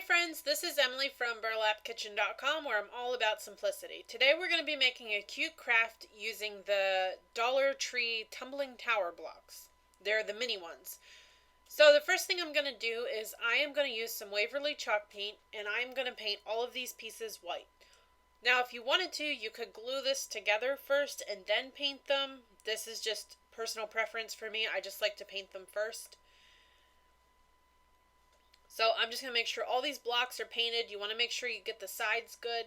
friends, this is Emily from burlapkitchen.com, where I'm all about simplicity. Today we're going to be making a cute craft using the Dollar Tree tumbling tower blocks. They're the mini ones. So the first thing I'm going to do is I am going to use some Waverly chalk paint, and I'm going to paint all of these pieces white. Now if you wanted to, you could glue this together first and then paint them. This is just personal preference for me. I just like to paint them first. So I'm just going to make sure all these blocks are painted. You want to make sure you get the sides good.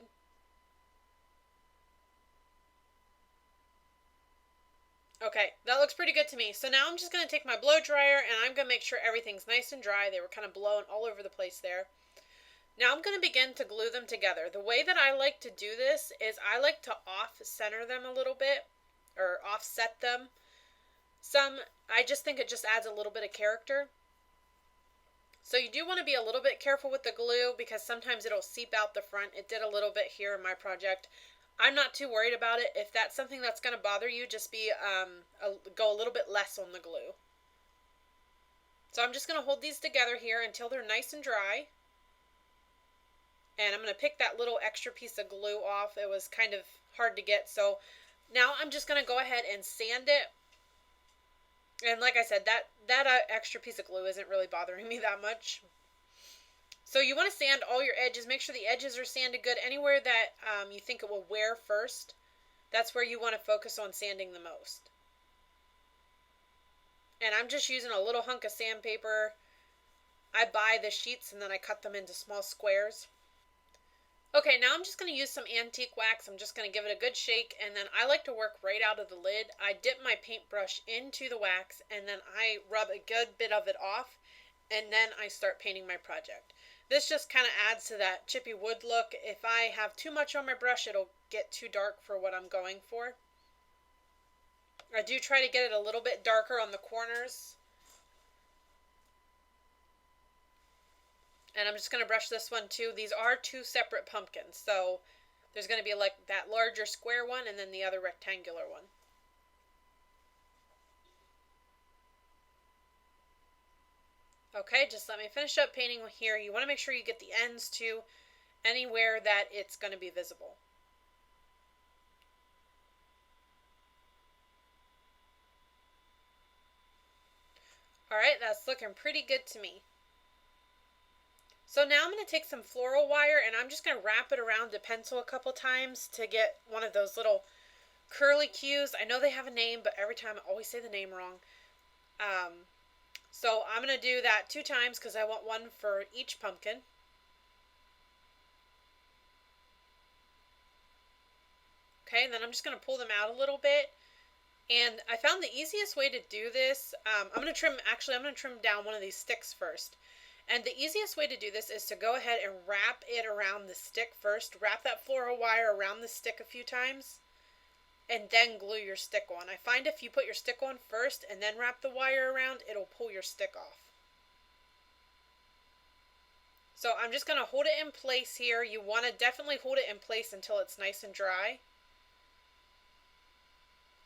Okay, that looks pretty good to me. So now I'm just going to take my blow dryer and I'm going to make sure everything's nice and dry. They were kind of blowing all over the place there. Now I'm going to begin to glue them together. The way that I like to do this is I like to off-center them a little bit, or offset them. I just think it just adds a little bit of character. So you do want to be a little bit careful with the glue because sometimes it'll seep out the front. It did a little bit here in my project. I'm not too worried about it. If that's something that's going to bother you, just go a little bit less on the glue. So I'm just going to hold these together here until they're nice and dry. And I'm going to pick that little extra piece of glue off. It was kind of hard to get. So now I'm just going to go ahead and sand it. And like I said, that extra piece of glue isn't really bothering me that much. So you want to sand all your edges. Make sure the edges are sanded good. Anywhere that you think it will wear first, that's where you want to focus on sanding the most. And I'm just using a little hunk of sandpaper. I buy the sheets and then I cut them into small squares. Okay, now I'm just going to use some antique wax. I'm just going to give it a good shake, and then I like to work right out of the lid. I dip my paintbrush into the wax, and then I rub a good bit of it off, and then I start painting my project. This just kind of adds to that chippy wood look. If I have too much on my brush, it'll get too dark for what I'm going for. I do try to get it a little bit darker on the corners. And I'm just going to brush this one too. These are two separate pumpkins. So there's going to be like that larger square one and then the other rectangular one. Okay, just let me finish up painting here. You want to make sure you get the ends too, anywhere that it's going to be visible. Alright, that's looking pretty good to me. So now I'm going to take some floral wire and I'm just going to wrap it around the pencil a couple times to get one of those little curly cues. I know they have a name, but every time I always say the name wrong. So I'm going to do that 2 times because I want one for each pumpkin. Okay, and then I'm just going to pull them out a little bit. And I found the easiest way to do this, I'm going to trim down one of these sticks first. And the easiest way to do this is to go ahead and wrap it around the stick first. Wrap that floral wire around the stick a few times and then glue your stick on. I find if you put your stick on first and then wrap the wire around, it'll pull your stick off. So I'm just going to hold it in place here. You want to definitely hold it in place until it's nice and dry.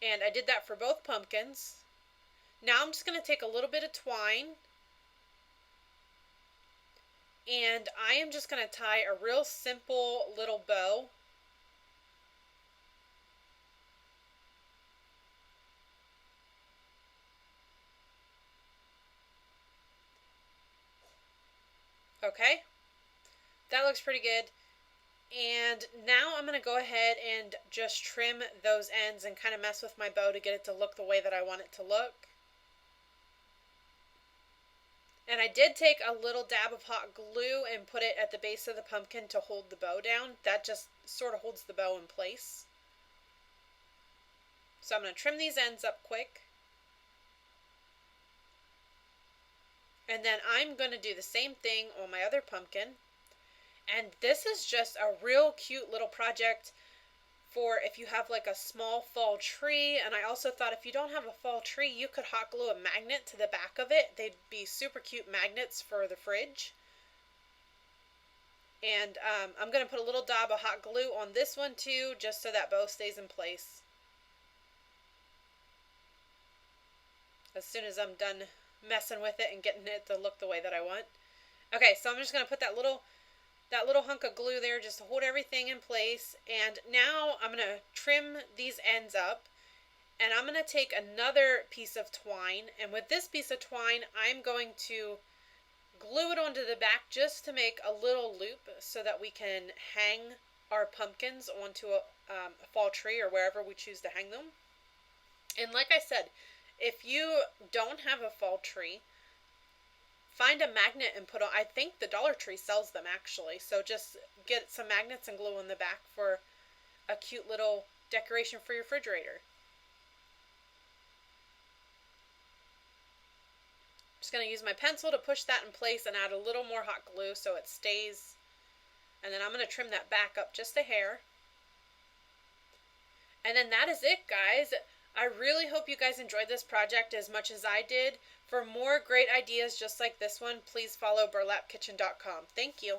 And I did that for both pumpkins. Now I'm just going to take a little bit of twine. And I am just going to tie a real simple little bow. Okay, that looks pretty good. And now I'm going to go ahead and just trim those ends and kind of mess with my bow to get it to look the way that I want it to look. And I did take a little dab of hot glue and put it at the base of the pumpkin to hold the bow down. That just sort of holds the bow in place. So I'm going to trim these ends up quick. And then I'm going to do the same thing on my other pumpkin. And this is just a real cute little project for if you have like a small fall tree. And I also thought if you don't have a fall tree, you could hot glue a magnet to the back of it. They'd be super cute magnets for the fridge. And I'm going to put a little dab of hot glue on this one too, just so that bow stays in place. As soon as I'm done messing with it and getting it to look the way that I want. Okay, so I'm just going to put that little that little hunk of glue there just to hold everything in place. And now I'm going to trim these ends up. And I'm going to take another piece of twine. And with this piece of twine, I'm going to glue it onto the back just to make a little loop so that we can hang our pumpkins onto a fall tree or wherever we choose to hang them. And like I said, if you don't have a fall tree, find a magnet and put on. I think the Dollar Tree sells them actually. So just get some magnets and glue on the back for a cute little decoration for your refrigerator. Just going to use my pencil to push that in place and add a little more hot glue so it stays. And then I'm going to trim that back up just a hair. And then that is it, guys. I really hope you guys enjoyed this project as much as I did. For more great ideas just like this one, please follow burlapkitchen.com. Thank you.